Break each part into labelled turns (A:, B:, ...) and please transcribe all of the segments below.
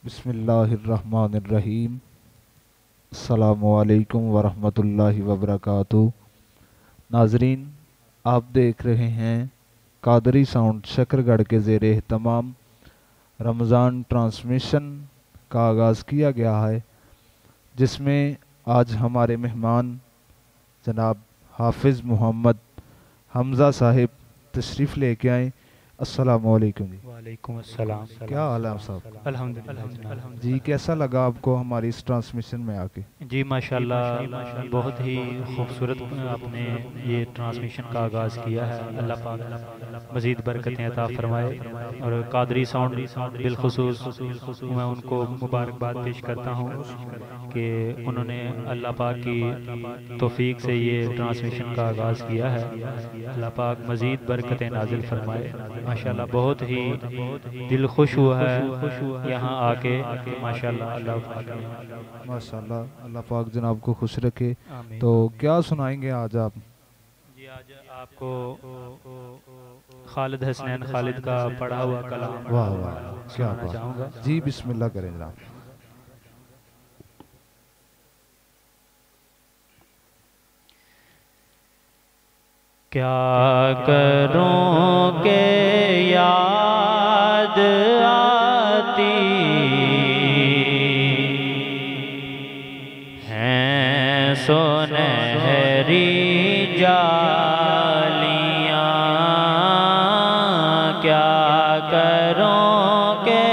A: बिस्मिल्लाहिर्रहमानिर्रहीम। अस्सलामुअलैकुम वरहमतुल्लाहि वबरकातुहू। नाजरीन, आप देख रहे हैं कादरी साउंड शकरगढ़ के ज़ेर एहतमाम रमज़ान ट्रांसमिशन का आगाज़ किया गया है, जिसमें आज हमारे मेहमान जनाब हाफिज़ मोहम्मद हमज़ा साहिब तशरीफ़ लेके आए। अस्सलामु अलैकुम जी।
B: वालेकुम अस्सलाम।
A: क्या हाल है आप साहब?
B: अल्हम्दुलिल्लाह
A: जी, कैसा लगा आपको हमारी इस ट्रांसमिशन में आके?
B: जी माशाल्लाह बहुत ही खूबसूरत आपने ये ट्रांसमिशन का आगाज़ किया है। अल्लाह पाक मज़ीद बरकतें अता फरमाए और कादरी साउंड बिलखुसूस मैं उनको मुबारकबाद पेश करता हूँ कि उन्होंने अल्लाह पाक की तौफीक से ये ट्रांसमिशन का आगाज़ किया है। अल्लाह पाक मज़ीद बरकतें नाजिल फरमाए। माशाल्लाह बहुत ही दिल खुश हुआ है यहाँ आके। माशाल्लाह
A: माशाल्लाह, अल्लाह पाक जनाब को खुश रखे।
B: आमीन।
A: तो क्या सुनाएंगे आज आप?
B: जी आज आपको खालिद हसनैन खालिद का पढ़ा हुआ कलाम
A: वाह वाह, क्या
B: सुनाना
A: बात।
B: चाहूँगा।
A: जी बिस्मिल्लाह करें जनाब।
B: क्या करूं के याद आती हैं सुनहरी जालियां। क्या करूं के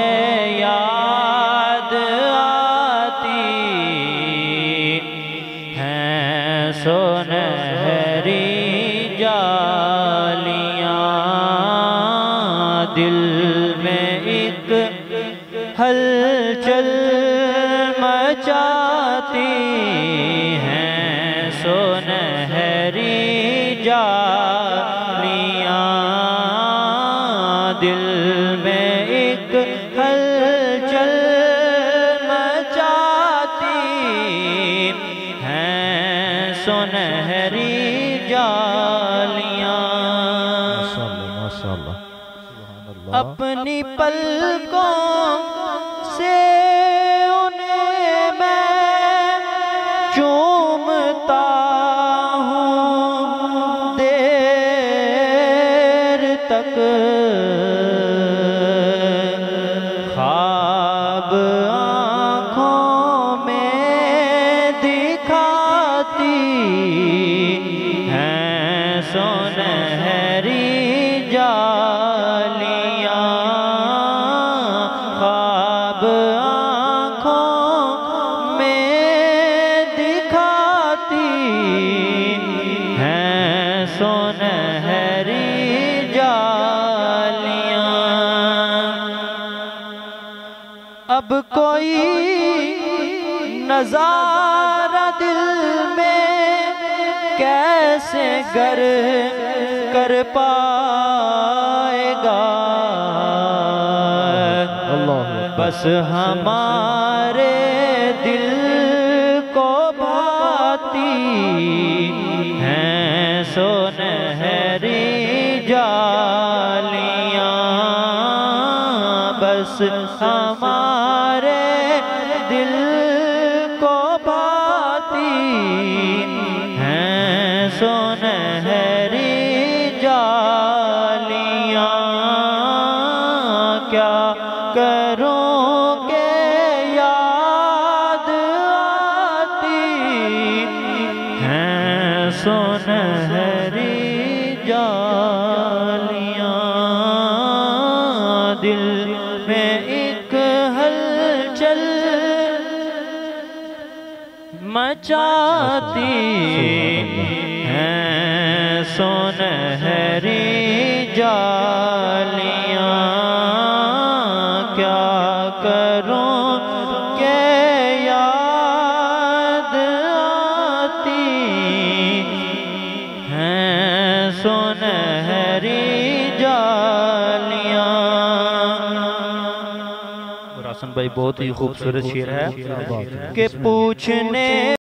B: याद आती हैं सुनहरी जालियां। दिल में एक हलचल मचाती हैं सुनहरी जालियां। दिल में एक हलचल मचाती हैं सुनहरी जालियां।
A: माशाल्लाह माशाल्लाह, सुभान अल्लाह।
B: अपनी पलकों से उन्हें मैं चूमता हूँ देर तक। ख्वाब आँखों में दिखाती हैं सुनहरी जालियां। ख्वाब आँखों में दिखाती हैं सुनहरी जालियां। अब कोई नजारा दिल में कैसे गर कर पाएगा। बस हमारे दिल को भाती हैं सुनहरी जालियां। बस हमारे दिल को भाती हैं सुनहरी जालियां। क्या करूं के याद आती हैं सुनहरी जालियां। दिल में एक हलचल मचाती हैं सुनहरी जालियां। क्या करूं के याद आती हैं सुनहरी जालियां। और हसन भाई बहुत ही खूबसूरत शेर है कि पूछने